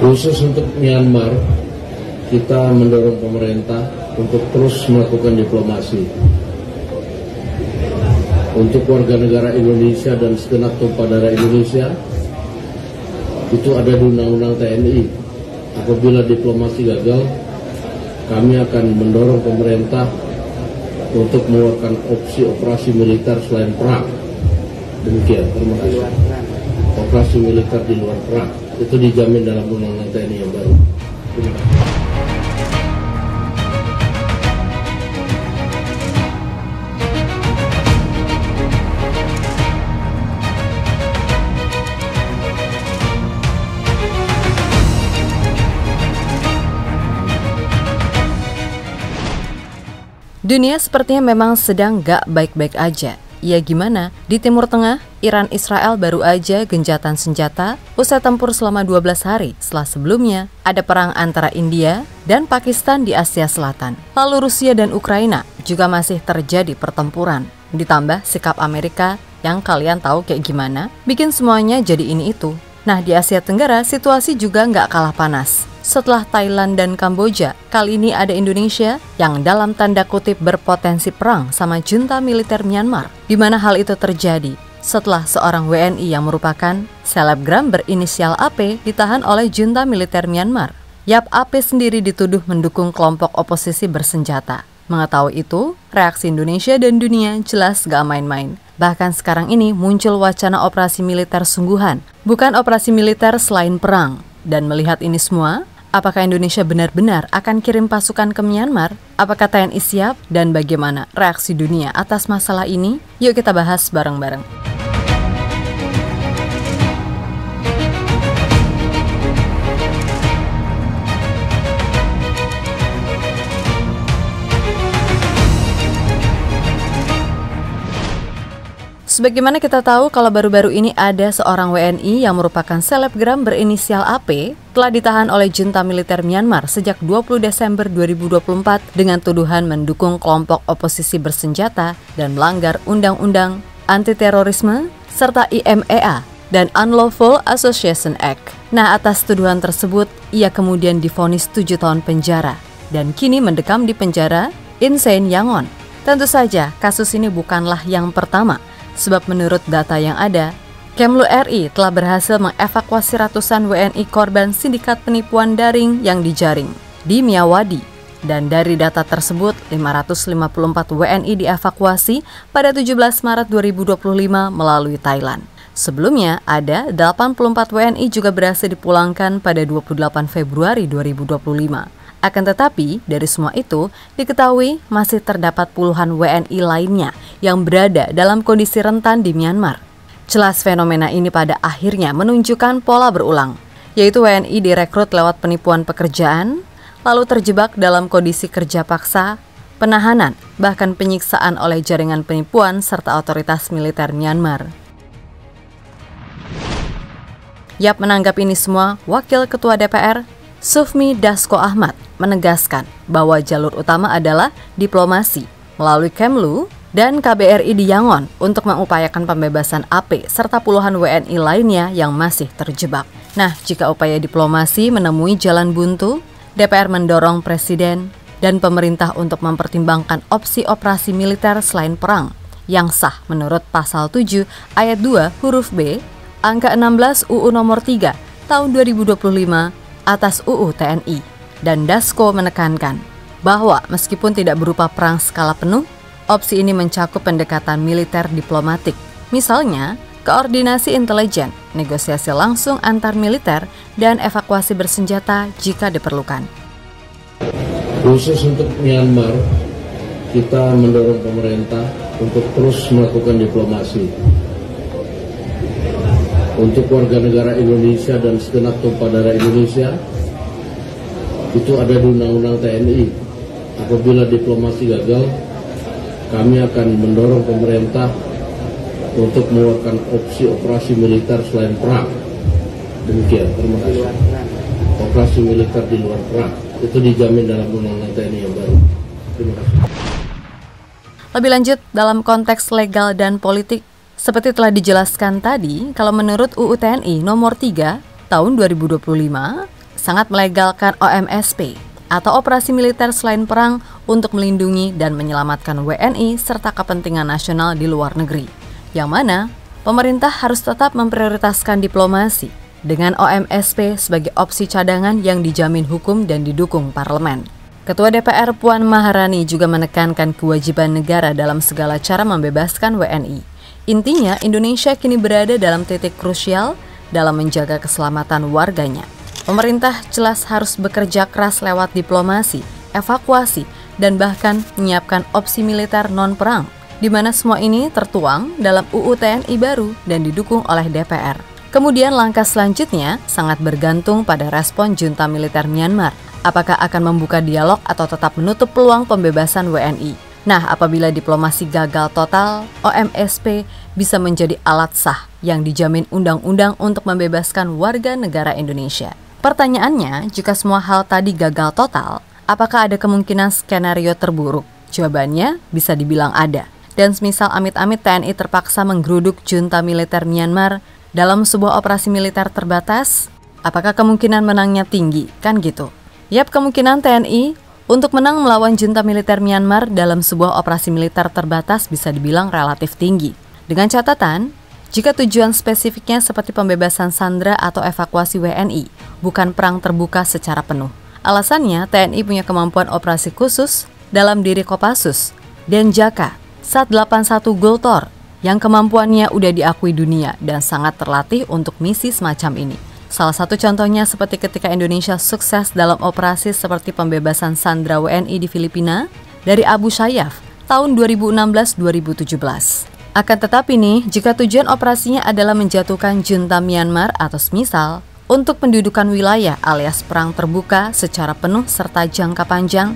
Khusus untuk Myanmar, kita mendorong pemerintah untuk terus melakukan diplomasi. Untuk warga negara Indonesia dan segenap tumpah darah Indonesia, itu ada di Undang-Undang TNI. Apabila diplomasi gagal, kami akan mendorong pemerintah untuk mengeluarkan opsi operasi militer selain perang. Demikian, terima kasih. Operasi militer di luar perang itu dijamin dalam Undang-Undang TNI yang baru. Terima kasih. Dunia sepertinya memang sedang gak baik-baik aja. Ya gimana? Di Timur Tengah, Iran-Israel baru aja gencatan senjata usai tempur selama 12 hari setelah sebelumnya ada perang antara India dan Pakistan di Asia Selatan. Lalu Rusia dan Ukraina juga masih terjadi pertempuran. Ditambah sikap Amerika yang kalian tahu kayak gimana, bikin semuanya jadi ini itu. Nah, di Asia Tenggara situasi juga nggak kalah panas. Setelah Thailand dan Kamboja, kali ini ada Indonesia yang dalam tanda kutip berpotensi perang sama junta militer Myanmar. Di mana hal itu terjadi setelah seorang WNI yang merupakan selebgram berinisial AP ditahan oleh junta militer Myanmar. Yap, AP sendiri dituduh mendukung kelompok oposisi bersenjata. Mengetahui itu, reaksi Indonesia dan dunia jelas gak main-main. Bahkan sekarang ini muncul wacana operasi militer sungguhan, bukan operasi militer selain perang. Dan melihat ini semua, apakah Indonesia benar-benar akan kirim pasukan ke Myanmar? Apakah TNI siap? Dan bagaimana reaksi dunia atas masalah ini? Yuk kita bahas bareng-bareng. Sebagaimana kita tahu kalau baru-baru ini ada seorang WNI yang merupakan selebgram berinisial AP telah ditahan oleh junta militer Myanmar sejak 20 Desember 2024 dengan tuduhan mendukung kelompok oposisi bersenjata dan melanggar Undang-Undang Anti-Terorisme serta IMEA dan Unlawful Association Act. Nah, atas tuduhan tersebut, ia kemudian divonis 7 tahun penjara dan kini mendekam di penjara Insein Yangon. Tentu saja, kasus ini bukanlah yang pertama. Sebab menurut data yang ada, Kemlu RI telah berhasil mengevakuasi ratusan WNI korban sindikat penipuan daring yang dijaring di Myawaddy. Dan dari data tersebut, 554 WNI dievakuasi pada 17 Maret 2025 melalui Thailand. Sebelumnya, ada 84 WNI juga berhasil dipulangkan pada 28 Februari 2025. Akan tetapi, dari semua itu, diketahui masih terdapat puluhan WNI lainnya yang berada dalam kondisi rentan di Myanmar. Jelas fenomena ini pada akhirnya menunjukkan pola berulang, yaitu WNI direkrut lewat penipuan pekerjaan, lalu terjebak dalam kondisi kerja paksa, penahanan, bahkan penyiksaan oleh jaringan penipuan serta otoritas militer Myanmar. Yap, menanggap ini semua, Wakil Ketua DPR, Sufmi Dasko Ahmad, menegaskan bahwa jalur utama adalah diplomasi melalui Kemlu dan KBRI di Yangon untuk mengupayakan pembebasan AP serta puluhan WNI lainnya yang masih terjebak. Nah, jika upaya diplomasi menemui jalan buntu, DPR mendorong Presiden dan pemerintah untuk mempertimbangkan opsi operasi militer selain perang yang sah menurut Pasal 7 Ayat 2 huruf B, Angka 16 UU Nomor 3 Tahun 2025 atas UU TNI. Dan Dasko menekankan bahwa meskipun tidak berupa perang skala penuh, opsi ini mencakup pendekatan militer diplomatik. Misalnya, koordinasi intelijen, negosiasi langsung antar militer, dan evakuasi bersenjata jika diperlukan. Khusus untuk Myanmar, kita mendorong pemerintah untuk terus melakukan diplomasi. Untuk warga negara Indonesia dan segenap tumpah darah Indonesia, itu ada di Undang-Undang TNI. Apabila diplomasi gagal, kami akan mendorong pemerintah untuk mengeluarkan opsi operasi militer selain perang. Demikian, terima kasih. Operasi militer di luar perang itu dijamin dalam Undang-Undang TNI yang baru. Terima kasih. Lebih lanjut, dalam konteks legal dan politik, seperti telah dijelaskan tadi, kalau menurut UU TNI nomor 3 tahun 2025, sangat melegalkan OMSP atau operasi militer selain perang untuk melindungi dan menyelamatkan WNI serta kepentingan nasional di luar negeri. Yang mana pemerintah harus tetap memprioritaskan diplomasi dengan OMSP sebagai opsi cadangan yang dijamin hukum dan didukung parlemen. Ketua DPR Puan Maharani juga menekankan kewajiban negara dalam segala cara membebaskan WNI. Intinya, Indonesia kini berada dalam titik krusial dalam menjaga keselamatan warganya. Pemerintah jelas harus bekerja keras lewat diplomasi, evakuasi, dan bahkan menyiapkan opsi militer non-perang, di mana semua ini tertuang dalam UU TNI baru dan didukung oleh DPR. Kemudian langkah selanjutnya sangat bergantung pada respon junta militer Myanmar. Apakah akan membuka dialog atau tetap menutup peluang pembebasan WNI? Nah, apabila diplomasi gagal total, OMSP bisa menjadi alat sah yang dijamin undang-undang untuk membebaskan warga negara Indonesia. Pertanyaannya, jika semua hal tadi gagal total, apakah ada kemungkinan skenario terburuk? Jawabannya bisa dibilang ada. Dan semisal amit-amit TNI terpaksa menggeruduk junta militer Myanmar dalam sebuah operasi militer terbatas, apakah kemungkinan menangnya tinggi? Kan gitu. Yap, kemungkinan TNI untuk menang melawan junta militer Myanmar dalam sebuah operasi militer terbatas bisa dibilang relatif tinggi. Dengan catatan, jika tujuan spesifiknya seperti pembebasan sandera atau evakuasi WNI, bukan perang terbuka secara penuh. Alasannya, TNI punya kemampuan operasi khusus dalam diri Kopassus, Denjaka, Sat 81 Goltor, yang kemampuannya udah diakui dunia dan sangat terlatih untuk misi semacam ini. Salah satu contohnya seperti ketika Indonesia sukses dalam operasi seperti pembebasan sandera WNI di Filipina dari Abu Sayyaf tahun 2016-2017. Akan tetapi nih, jika tujuan operasinya adalah menjatuhkan junta Myanmar atau semisal untuk pendudukan wilayah alias perang terbuka secara penuh serta jangka panjang,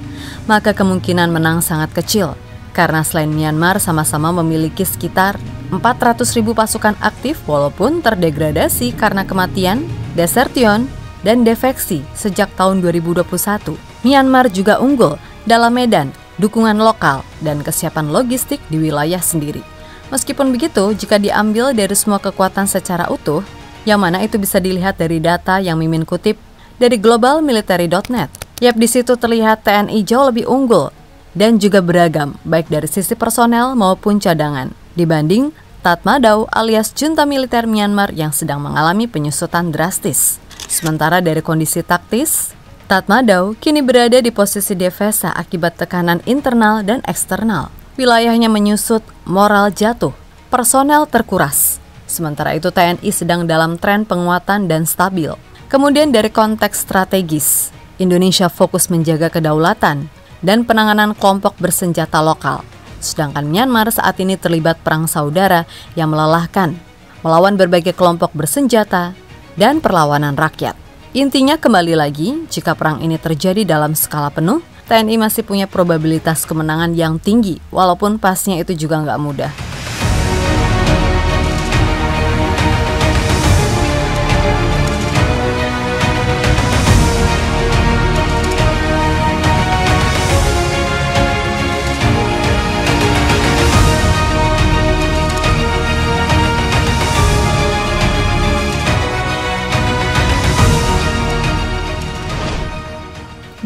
maka kemungkinan menang sangat kecil. Karena selain Myanmar sama-sama memiliki sekitar 400.000 pasukan aktif walaupun terdegradasi karena kematian, desertion, dan defeksi sejak tahun 2021. Myanmar juga unggul dalam medan, dukungan lokal, dan kesiapan logistik di wilayah sendiri. Meskipun begitu, jika diambil dari semua kekuatan secara utuh, yang mana itu bisa dilihat dari data yang Mimin kutip dari globalmilitary.net. Yap, di situ terlihat TNI jauh lebih unggul dan juga beragam, baik dari sisi personel maupun cadangan, dibanding Tatmadaw alias junta militer Myanmar yang sedang mengalami penyusutan drastis. Sementara dari kondisi taktis, Tatmadaw kini berada di posisi defesa akibat tekanan internal dan eksternal. Wilayahnya menyusut, moral jatuh, personel terkuras. Sementara itu TNI sedang dalam tren penguatan dan stabil. Kemudian dari konteks strategis, Indonesia fokus menjaga kedaulatan dan penanganan kelompok bersenjata lokal. Sedangkan Myanmar saat ini terlibat perang saudara yang melelahkan, melawan berbagai kelompok bersenjata dan perlawanan rakyat. Intinya kembali lagi, jika perang ini terjadi dalam skala penuh, TNI masih punya probabilitas kemenangan yang tinggi, walaupun pasnya itu juga nggak mudah.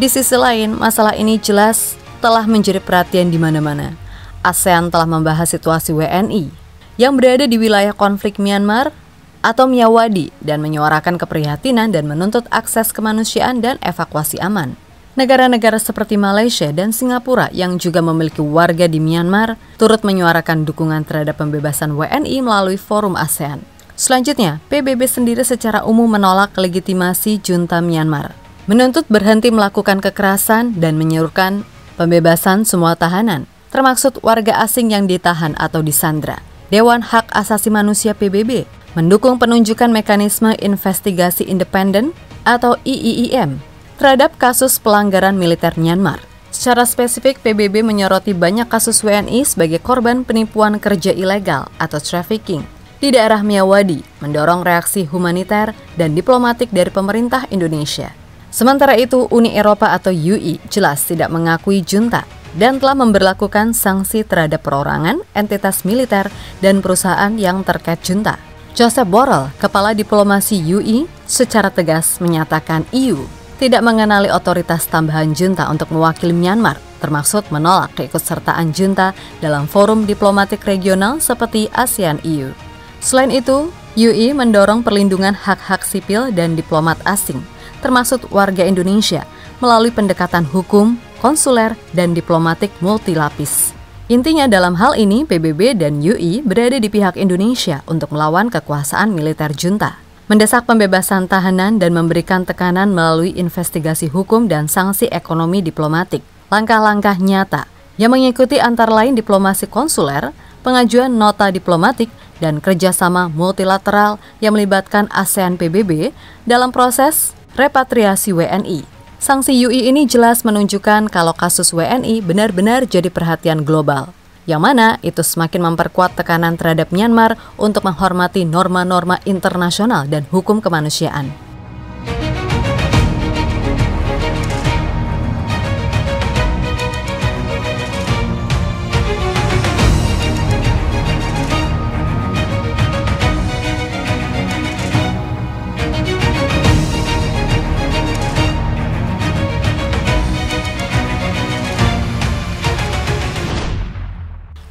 Di sisi lain, masalah ini jelas telah menjadi perhatian di mana-mana. ASEAN telah membahas situasi WNI yang berada di wilayah konflik Myanmar atau Myawaddy dan menyuarakan keprihatinan dan menuntut akses kemanusiaan dan evakuasi aman. Negara-negara seperti Malaysia dan Singapura yang juga memiliki warga di Myanmar turut menyuarakan dukungan terhadap pembebasan WNI melalui forum ASEAN. Selanjutnya, PBB sendiri secara umum menolak legitimasi junta Myanmar, menuntut berhenti melakukan kekerasan dan menyerukan pembebasan semua tahanan, termasuk warga asing yang ditahan atau disandra. Dewan Hak Asasi Manusia PBB mendukung penunjukan mekanisme investigasi independen atau IIIM terhadap kasus pelanggaran militer Myanmar. Secara spesifik, PBB menyoroti banyak kasus WNI sebagai korban penipuan kerja ilegal atau trafficking di daerah Myawaddy, mendorong reaksi humaniter dan diplomatik dari pemerintah Indonesia. Sementara itu, Uni Eropa atau UI jelas tidak mengakui junta dan telah memberlakukan sanksi terhadap perorangan, entitas militer, dan perusahaan yang terkait junta. Joseph Borrell, kepala diplomasi UI, secara tegas menyatakan EU tidak mengenali otoritas tambahan junta untuk mewakili Myanmar, termasuk menolak keikutsertaan junta dalam forum diplomatik regional seperti ASEAN-EU. Selain itu, UI mendorong perlindungan hak-hak sipil dan diplomat asing, termasuk warga Indonesia, melalui pendekatan hukum, konsuler, dan diplomatik multilapis. Intinya dalam hal ini, PBB dan UI berada di pihak Indonesia untuk melawan kekuasaan militer junta, mendesak pembebasan tahanan dan memberikan tekanan melalui investigasi hukum dan sanksi ekonomi diplomatik. Langkah-langkah nyata yang mengikuti antara lain diplomasi konsuler, pengajuan nota diplomatik, dan kerjasama multilateral yang melibatkan ASEAN PBB dalam proses repatriasi WNI. Sanksi UI ini jelas menunjukkan kalau kasus WNI benar-benar jadi perhatian global, yang mana itu semakin memperkuat tekanan terhadap Myanmar untuk menghormati norma-norma internasional dan hukum kemanusiaan.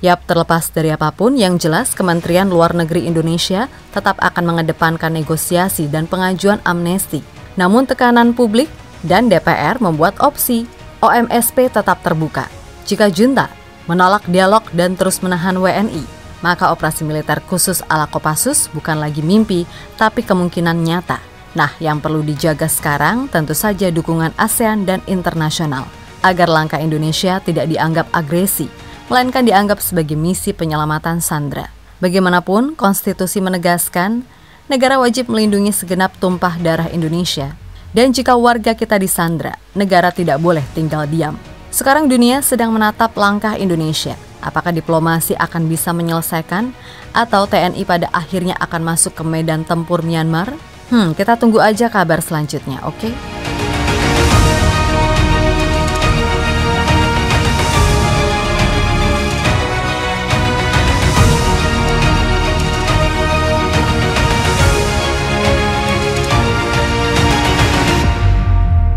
Yap, terlepas dari apapun, yang jelas Kementerian Luar Negeri Indonesia tetap akan mengedepankan negosiasi dan pengajuan amnesti. Namun tekanan publik dan DPR membuat opsi OMSP tetap terbuka. Jika junta menolak dialog dan terus menahan WNI, maka operasi militer khusus ala Kopassus bukan lagi mimpi, tapi kemungkinan nyata. Nah, yang perlu dijaga sekarang tentu saja dukungan ASEAN dan internasional, agar langkah Indonesia tidak dianggap agresi, melainkan dianggap sebagai misi penyelamatan sandera. Bagaimanapun, konstitusi menegaskan negara wajib melindungi segenap tumpah darah Indonesia. Dan jika warga kita disandera, negara tidak boleh tinggal diam. Sekarang dunia sedang menatap langkah Indonesia. Apakah diplomasi akan bisa menyelesaikan atau TNI pada akhirnya akan masuk ke medan tempur Myanmar? Kita tunggu aja kabar selanjutnya, oke?